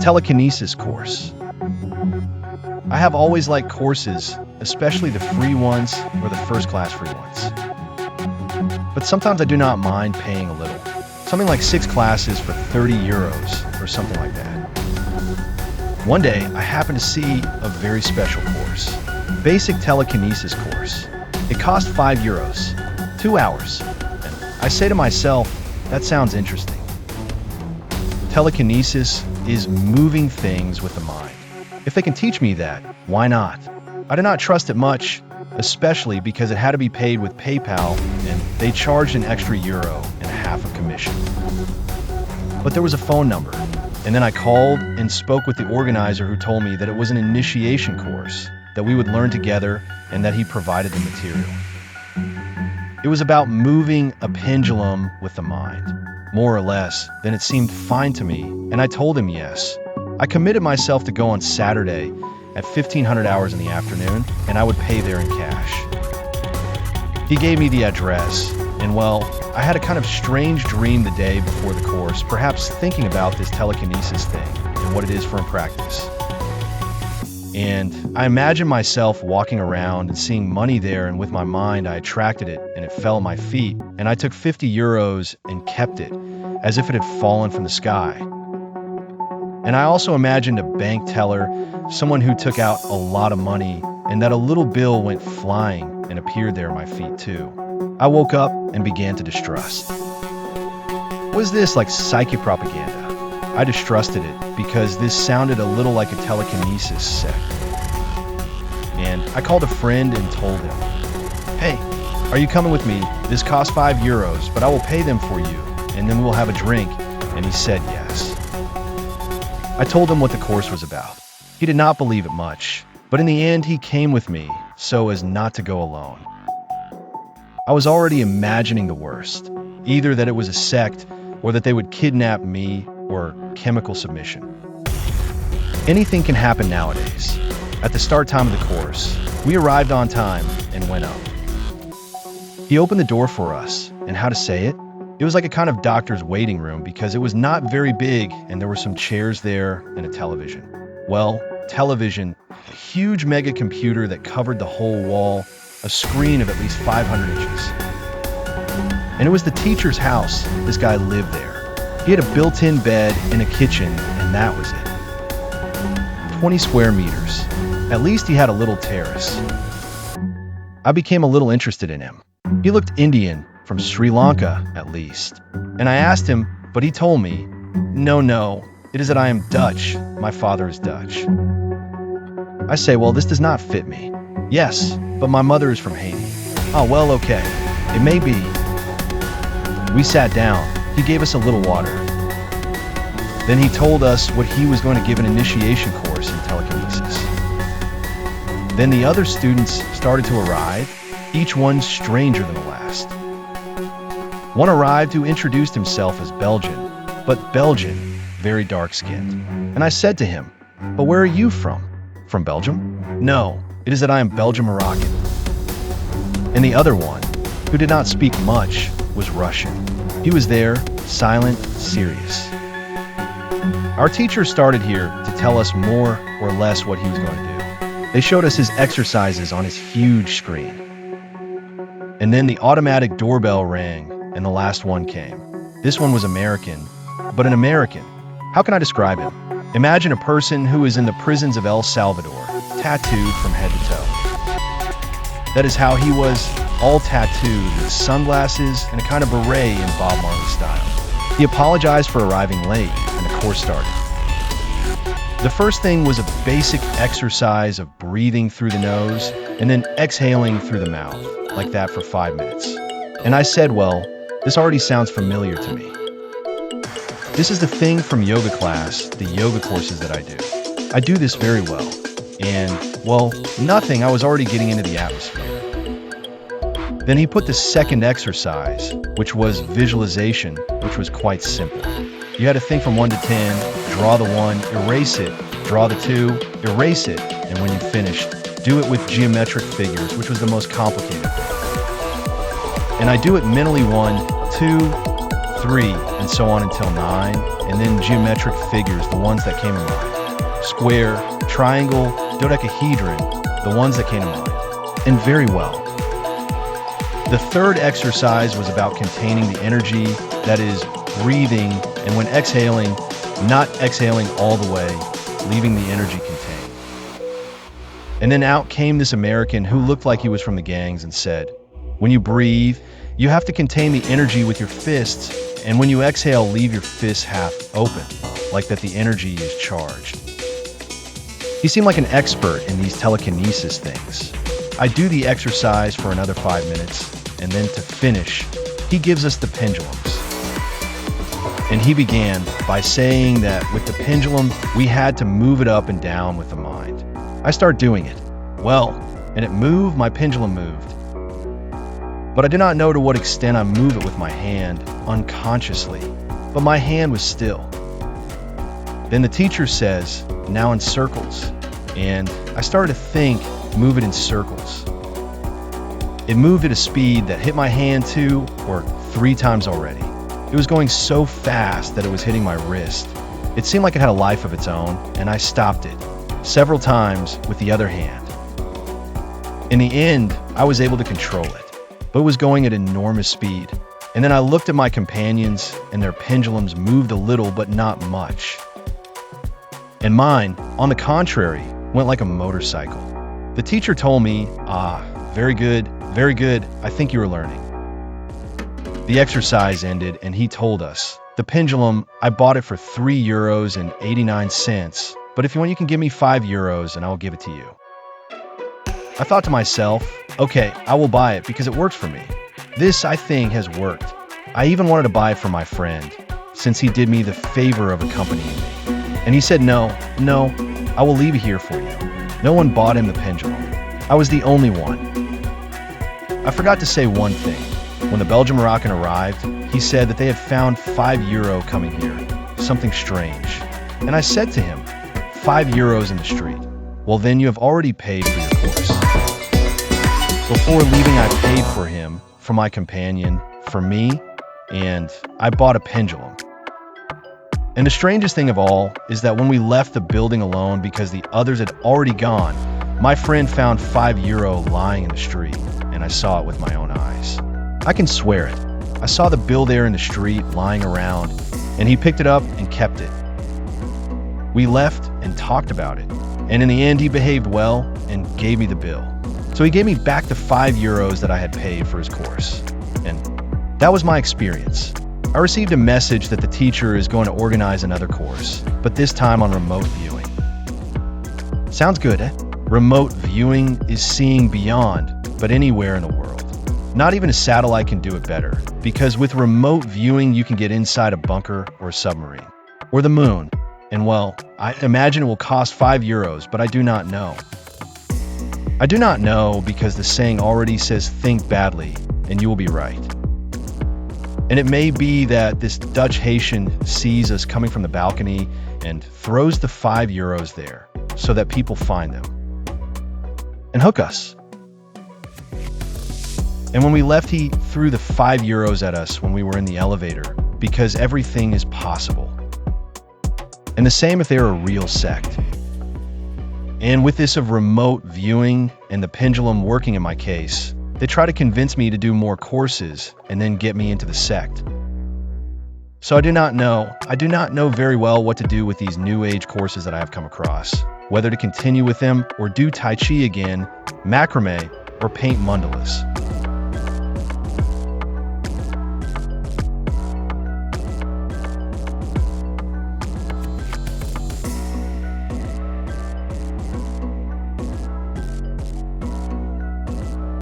Telekinesis course. I have always liked courses, especially the free ones or the first-class free ones. But sometimes I do not mind paying a little. Something like 6 classes for 30 euros or something like that. One day, I happened to see a very special course. Basic telekinesis course. It cost 5 euros, 2 hours. And I say to myself, that sounds interesting. Telekinesis is moving things with the mind. If they can teach me that, why not? I did not trust it much, especially because it had to be paid with PayPal and they charged an extra €1.50 of commission. But there was a phone number, and then I called and spoke with the organizer who told me that it was an initiation course, that we would learn together and that he provided the material. It was about moving a pendulum with the mind, more or less. Then it seemed fine to me, and I told him yes. I committed myself to go on Saturday at 1500 hours in the afternoon, and I would pay there in cash. He gave me the address, and well, I had a kind of strange dream the day before the course, perhaps thinking about this telekinesis thing and what it is for practice. And I imagined myself walking around and seeing money there, and with my mind I attracted it and it fell at my feet, and I took 50 euros and kept it as if it had fallen from the sky. And I also imagined a bank teller, someone who took out a lot of money, and that a little bill went flying and appeared there at my feet too. I woke up and began to distrust. Was this like psychic propaganda? I distrusted it because this sounded a little like a telekinesis sect. And I called a friend and told him, "Hey, are you coming with me? This costs 5 euros, but I will pay them for you, and then we'll have a drink." And he said yes. I told him what the course was about. He did not believe it much, but in the end he came with me so as not to go alone. I was already imagining the worst, either that it was a sect or that they would kidnap me or chemical submission. Anything can happen nowadays. At the start time of the course, we arrived on time and went up. He opened the door for us, and how to say it? It was like a kind of doctor's waiting room because it was not very big and there were some chairs there and a television. Well, television, a huge mega computer that covered the whole wall, a screen of at least 500 inches. And it was the teacher's house. This guy lived there. He had a built-in bed and a kitchen, and that was it. 20 square meters. At least he had a little terrace. I became a little interested in him. He looked Indian, from Sri Lanka, at least. And I asked him, but he told me, no, it is that I am Dutch. My father is Dutch. I say, well, this does not fit me. Yes, but my mother is from Haiti. Oh, well, okay. It may be. We sat down. He gave us a little water. Then he told us what he was going to give an initiation course in telekinesis. Then the other students started to arrive, each one stranger than the last. One arrived who introduced himself as Belgian, but Belgian, very dark-skinned. And I said to him, "But where are you from? From Belgium?" "No, it is that I am Belgian-Moroccan." And the other one, who did not speak much, was Russian. He was there, silent, serious. Our teacher started here to tell us more or less what he was going to do. They showed us his exercises on his huge screen. And then the automatic doorbell rang, and the last one came. This one was American, but an American. How can I describe him? Imagine a person who is in the prisons of El Salvador, tattooed from head to toe. That is how he was, all tattooed, with sunglasses and a kind of beret in Bob Marley style. He apologized for arriving late, and the course started. The first thing was a basic exercise of breathing through the nose and then exhaling through the mouth, like that for 5 minutes. And I said, well, this already sounds familiar to me. This is the thing from yoga class, the yoga courses that I do. I do this very well. And, well, nothing, I was already getting into the atmosphere. Then he put the second exercise, which was visualization, which was quite simple. You had to think from 1 to 10, draw the 1, erase it, draw the 2, erase it, and when you finished, do it with geometric figures, which was the most complicated thing. And I do it mentally 1, 2, 3, and so on until 9, and then geometric figures, the ones that came to mind. Square, triangle, dodecahedron, the ones that came to mind. And very well. The third exercise was about containing the energy, that is, breathing, and when exhaling, not exhaling all the way, leaving the energy contained. And then out came this American who looked like he was from the gangs and said, when you breathe, you have to contain the energy with your fists, and when you exhale, leave your fists half open, like that the energy is charged. He seemed like an expert in these telekinesis things. I do the exercise for another 5 minutes, and then to finish, he gives us the pendulums. And he began by saying that with the pendulum, we had to move it up and down with the mind. I start doing it. Well, and it moved, my pendulum moved. But I did not know to what extent I move it with my hand, unconsciously, but my hand was still. Then the teacher says, now in circles, and I started to think, move it in circles. It moved at a speed that hit my hand 2 or 3 times already. It was going so fast that it was hitting my wrist. It seemed like it had a life of its own, and I stopped it several times with the other hand. In the end, I was able to control it, but it was going at enormous speed. And then I looked at my companions, and their pendulums moved a little, but not much. And mine, on the contrary, went like a motorcycle. The teacher told me, very good, I think you were learning. The exercise ended, and he told us, the pendulum, I bought it for €3.89, but if you want, you can give me €5 and I will give it to you. I thought to myself, okay, I will buy it because it works for me. This, I think, has worked. I even wanted to buy it for my friend, since he did me the favor of accompanying me. And he said, no, I will leave it here for you. No one bought him the pendulum. I was the only one. I forgot to say one thing. When the Belgian Moroccan arrived, he said that they had found €5 coming here, something strange. And I said to him, €5 in the street. Well, then you have already paid for your course. Before leaving, I paid for him, for my companion, for me, and I bought a pendulum. And the strangest thing of all is that when we left the building alone because the others had already gone, my friend found €5 lying in the street, and I saw it with my own eyes. I can swear it. I saw the bill there in the street lying around, and he picked it up and kept it. We left and talked about it, and in the end he behaved well and gave me the bill. So he gave me back the €5 that I had paid for his course. And that was my experience. I received a message that the teacher is going to organize another course, but this time on remote viewing. Sounds good, eh? Remote viewing is seeing beyond, but anywhere in the world. Not even a satellite can do it better, because with remote viewing you can get inside a bunker or a submarine, or the moon. And well, I imagine it will cost €5, but I do not know. I do not know because the saying already says think badly, and you will be right. And it may be that this Dutch Haitian sees us coming from the balcony and throws the €5 there so that people find them and hook us. And when we left, he threw the €5 at us when we were in the elevator because everything is possible. And the same if they were a real sect. And with this of remote viewing and the pendulum working in my case, they try to convince me to do more courses and then get me into the sect. So I do not know very well what to do with these new age courses that I have come across, whether to continue with them or do Tai Chi again, macrame, or paint mandalas.